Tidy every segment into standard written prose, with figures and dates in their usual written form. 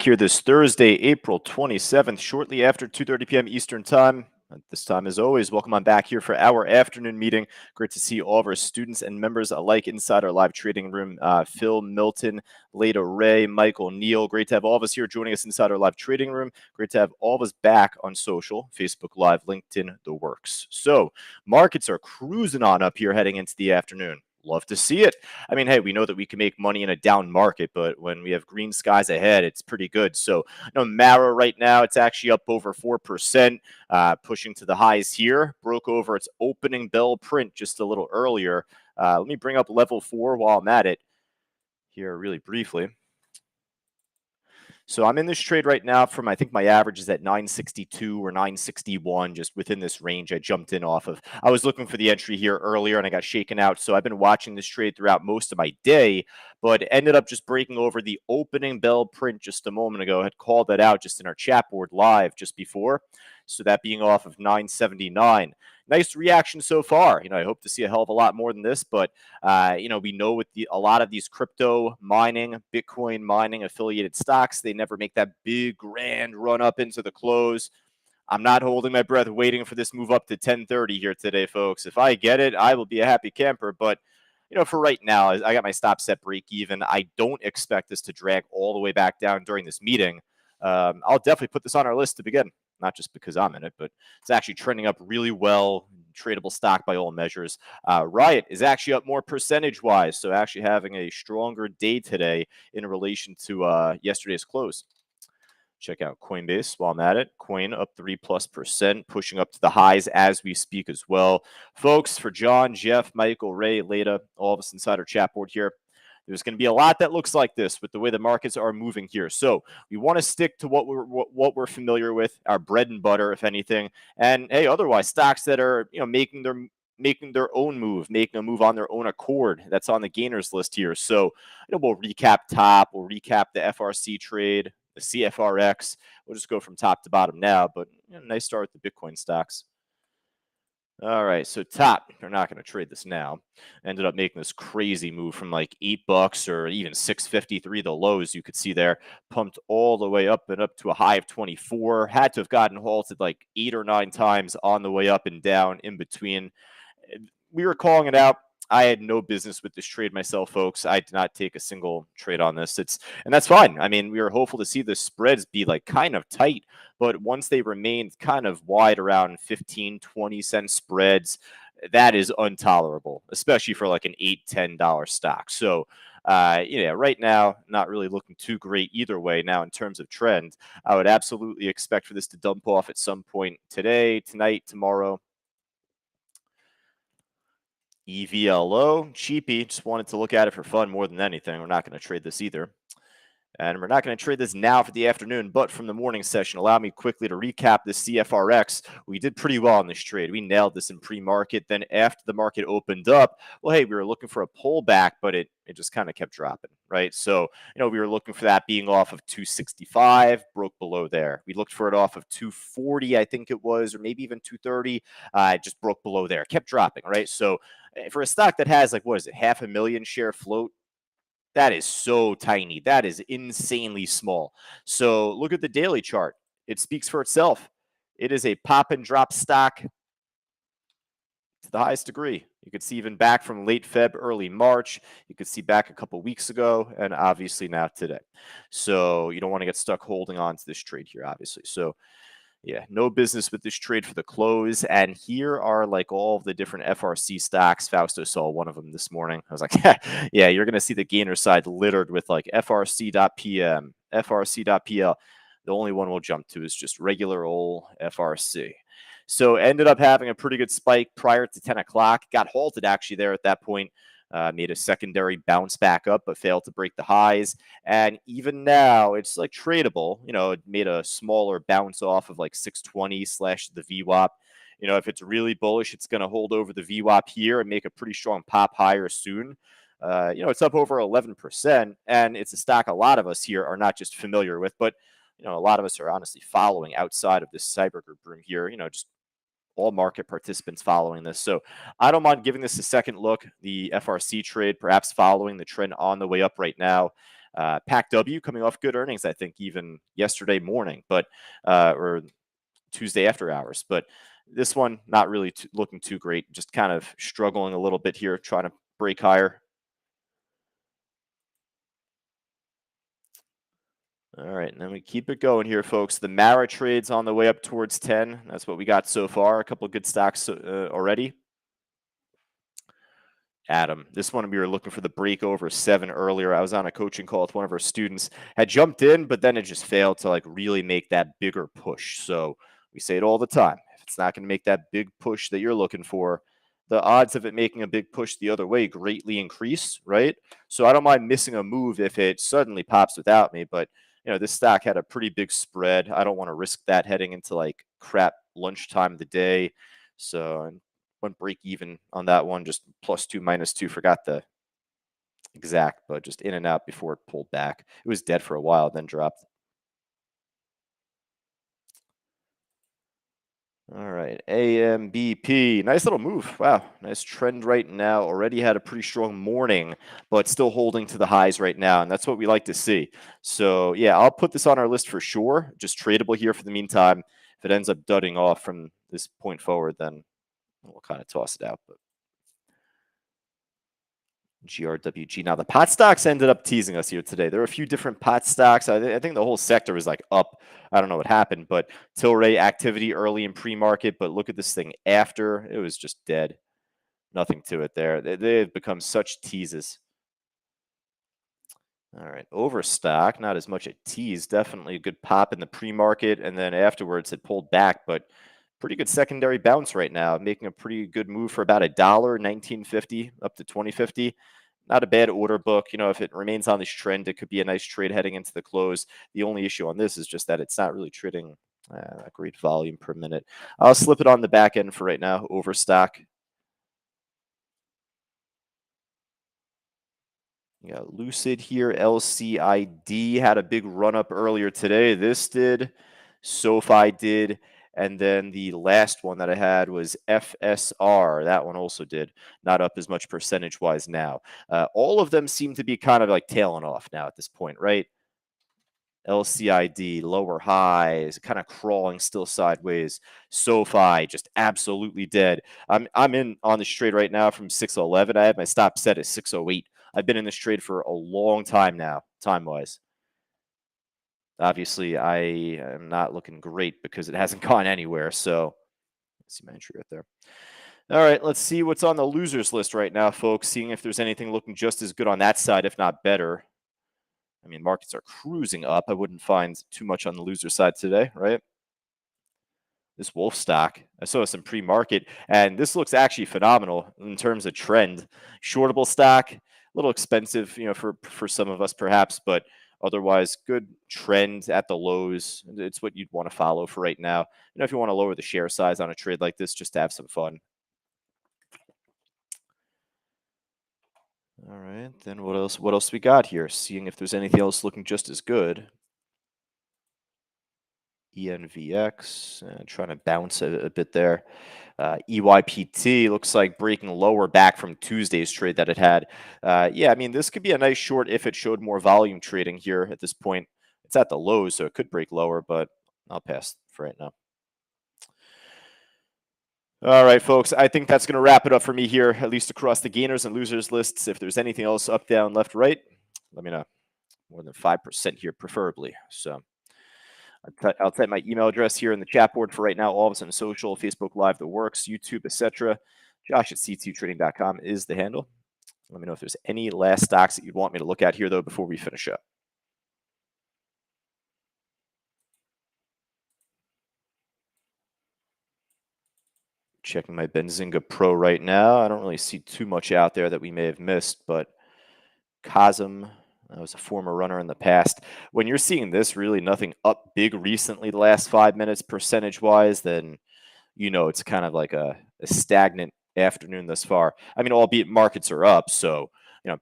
Here this Thursday, April 27th, shortly after 2:30 p.m. Eastern Time. At this time, as always, welcome on back here for our afternoon meeting. Great to see all of our students and members alike inside our live trading room. Phil, Milton, Leda Ray, Michael, Neil. Great to have all of us here joining us inside our live trading room. Great to have all of us back on social, Facebook Live, LinkedIn, the works. So markets are cruising on up here heading into the afternoon. Love to see it. I mean, hey, we know that we can make money in a down market, but when we have green skies ahead, it's pretty good. So, Mara right now, it's actually up over 4%, pushing to the highs here. Broke over its opening bell print just a little earlier. Let me bring up level 4 while I'm at it here really briefly. So I'm in this trade right now I think my average is at 962 or 961, just within this range I jumped in off of. I was looking for the entry here earlier and I got shaken out. So I've been watching this trade throughout most of my day, but ended up just breaking over the opening bell print just a moment ago. I had called that out just in our chat board live just before. So that being off of 979. Nice reaction so far. I hope to see a hell of a lot more than this, but we know with a lot of these crypto mining, Bitcoin mining affiliated stocks, they never make that big grand run up into the close. I'm not holding my breath waiting for this move up to 1030 here today, folks. If I get it, I will be a happy camper. But, for right now, I got my stop set break even. I don't expect this to drag all the way back down during this meeting. I'll definitely put this on our list to begin. Not just because I'm in it, but it's actually trending up really well. Tradable stock by all measures. Riot is actually up more percentage-wise, so actually having a stronger day today in relation to yesterday's close. Check out Coinbase while I'm at it. Coin up 3+%, pushing up to the highs as we speak as well. Folks, for John, Jeff, Michael, Ray, Leda, all of us inside our chat board here, there's going to be a lot that looks like this with the way the markets are moving here. So we want to stick to what we're familiar with, our bread and butter, if anything. And hey, otherwise, stocks that are making their own move, making a move on their own accord. That's on the gainers list here. So we'll recap top, we'll recap the FRC trade, the CFRX. We'll just go from top to bottom now. But nice start with the Bitcoin stocks. All right, so top, they're not going to trade this now. Ended up making this crazy move from like $8 or even 653, the lows you could see there, pumped all the way up and up to a high of 24. Had to have gotten halted like 8 or 9 times on the way up and down in between. We were calling it out. I had no business with this trade myself, folks. I did not take a single trade on this. And that's fine. I mean, we were hopeful to see the spreads be like kind of tight, but once they remained kind of wide around 15, 20 cent spreads, that is intolerable, especially for like an $8, $10 stock. So, right now, not really looking too great either way. Now, in terms of trend, I would absolutely expect for this to dump off at some point today, tonight, tomorrow. EVLO, cheapy, just wanted to look at it for fun more than anything. We're not going to trade this either. And we're not going to trade this now for the afternoon, but from the morning session. Allow me quickly to recap the CFRX. We did pretty well on this trade. We nailed this in pre-market. Then after the market opened up, well, hey, we were looking for a pullback, but it just kind of kept dropping, right? So, we were looking for that being off of 265, broke below there. We looked for it off of 240, I think it was, or maybe even 230. It just broke below there, kept dropping, right? So for a stock that has like, what is it, 500,000 share float, that is so tiny. That is insanely small. So look at the daily chart. It speaks for itself. It is a pop and drop stock to the highest degree. You could see even back from late Feb, early March. You could see back a couple weeks ago, and obviously now today. So you don't want to get stuck holding on to this trade here, obviously. So yeah, no business with this trade for the close. And here are like all of the different FRC stocks. Fausto saw one of them this morning. I was like, yeah, you're going to see the gainer side littered with like FRC.PM, FRC.PL. The only one we'll jump to is just regular old FRC. So ended up having a pretty good spike prior to 10 o'clock. Got halted actually there at that point. Made a secondary bounce back up, but failed to break the highs. And even now, it's like tradable. It made a smaller bounce off of like 620 / the VWAP. If it's really bullish, it's going to hold over the VWAP here and make a pretty strong pop higher soon. It's up over 11%, and it's a stock a lot of us here are not just familiar with, but a lot of us are honestly following outside of this cyber group room here. Just all market participants following this. So I don't mind giving this a second look. The FRC trade, perhaps following the trend on the way up right now. Pac W coming off good earnings, I think, even yesterday morning, but or Tuesday after hours. But this one, not really looking too great. Just kind of struggling a little bit here, trying to break higher. All right, and then we keep it going here, folks. The Mara trade's on the way up towards 10. That's what we got so far. A couple of good stocks already. Adam, this one we were looking for the break over 7 earlier. I was on a coaching call with one of our students, had jumped in, but then it just failed to like really make that bigger push. So we say it all the time. If it's not going to make that big push that you're looking for, the odds of it making a big push the other way greatly increase, right? So I don't mind missing a move if it suddenly pops without me, but this stock had a pretty big spread. I don't want to risk that heading into like crap lunchtime of the day. So went break even on that one, just +2, -2. Forgot the exact, but just in and out before it pulled back. It was dead for a while, then dropped. All right, AMBP, nice little move. Wow, nice trend right now. Already had a pretty strong morning, but still holding to the highs right now, and that's what we like to see. So yeah, I'll put this on our list for sure. Just tradable here for the meantime. If it ends up dudding off from this point forward, then we'll kind of toss it out. But GRWG. Now, the pot stocks ended up teasing us here today. There were a few different pot stocks. I think the whole sector was like up. I don't know what happened, but Tilray activity early in pre-market. But look at this thing after. It was just dead. Nothing to it there. They've become such teases. All right, Overstock, not as much a tease. Definitely a good pop in the pre-market, and then afterwards it pulled back, but pretty good secondary bounce right now, making a pretty good move for about $1, 19.50 up to 20.50. Not a bad order book. If it remains on this trend, it could be a nice trade heading into the close. The only issue on this is just that it's not really trading a great volume per minute. I'll slip it on the back end for right now. Overstock. Yeah, Lucid here, LCID had a big run up earlier today. This did, SoFi did, and then the last one that I had was FSR. That one also did, not up as much percentage wise now. All of them seem to be kind of like tailing off now at this point, right? LCID, lower highs, kind of crawling still sideways. SoFi just absolutely dead. I'm in on this trade right now from 611. I have my stop set at 608. I've been in this trade for a long time now, time wise. Obviously, I am not looking great because it hasn't gone anywhere. So let's see my entry right there. All right, let's see what's on the losers list right now, folks. Seeing if there's anything looking just as good on that side, if not better. I mean, markets are cruising up. I wouldn't find too much on the loser side today, right? This wolf stock, I saw some pre-market, and this looks actually phenomenal in terms of trend. Shortable stock, a little expensive, for some of us perhaps, but otherwise good trend at the lows. It's what you'd want to follow for right now. If you want to lower the share size on a trade like this, just to have some fun. All right, then what else? What else we got here? Seeing if there's anything else looking just as good. ENVX, trying to bounce a bit there. EYPT looks like breaking lower back from Tuesday's trade that it had. Yeah, I mean, this could be a nice short if it showed more volume trading here at this point. It's at the lows, so it could break lower, but I'll pass for right now. All right, folks, I think that's going to wrap it up for me here, at least across the gainers and losers lists. If there's anything else up, down, left, right, let me know. More than 5% here, preferably. So I'll type my email address here in the chat board for right now. All of us on social, Facebook Live, the works, YouTube, etc. Josh at c2trading.com is the handle. Let me know if there's any last stocks that you'd want me to look at here, though, before we finish up. Checking my Benzinga Pro right now. I don't really see too much out there that we may have missed, but Cosm, that was a former runner in the past. When you're seeing this, really nothing up big recently the last 5 minutes percentage-wise, then it's kind of like a stagnant afternoon thus far. I mean, albeit markets are up, so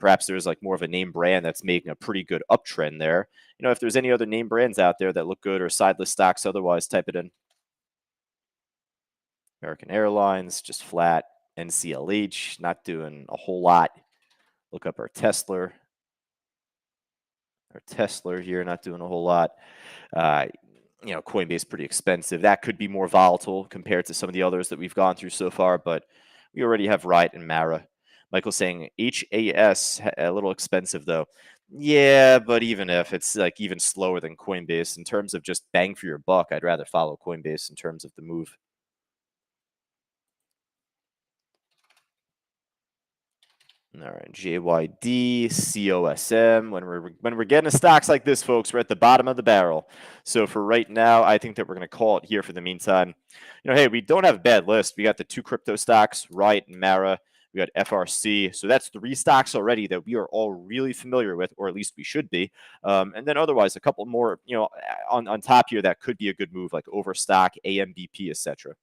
perhaps there's like more of a name brand that's making a pretty good uptrend there. If there's any other name brands out there that look good or sideless stocks, otherwise type it in. American Airlines just flat. NCLH not doing a whole lot. Look up our Tesla. Or Tesla here, not doing a whole lot. Uh, Coinbase pretty expensive. That could be more volatile compared to some of the others that we've gone through so far, but we already have Riot and Mara. Michael's saying HAS a little expensive though. Yeah, but even if it's like even slower than Coinbase in terms of just bang for your buck, I'd rather follow Coinbase in terms of the move. All right, JYD, COSM. When we're getting to stocks like this, folks, we're at the bottom of the barrel. So for right now, I think that we're going to call it here for the meantime. Hey, we don't have a bad list. We got the 2 crypto stocks, Riot and Mara. We got FRC. So that's 3 stocks already that we are all really familiar with, or at least we should be. And then otherwise, a couple more, on top here that could be a good move, like Overstock, AMBP, etc.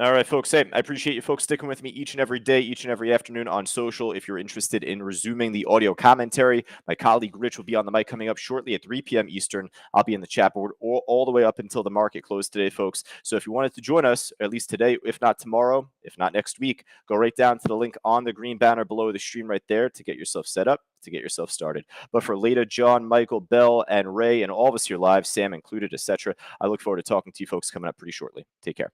All right, folks. Hey, I appreciate you folks sticking with me each and every day, each and every afternoon on social. If you're interested in resuming the audio commentary, my colleague Rich will be on the mic coming up shortly at 3 p.m. Eastern. I'll be in the chat board all the way up until the market closed today, folks. So if you wanted to join us, at least today, if not tomorrow, if not next week, go right down to the link on the green banner below the stream right there to get yourself set up, to get yourself started. But for Leda, John, Michael, Bell, and Ray, and all of us here live, Sam included, etc., I look forward to talking to you folks coming up pretty shortly. Take care.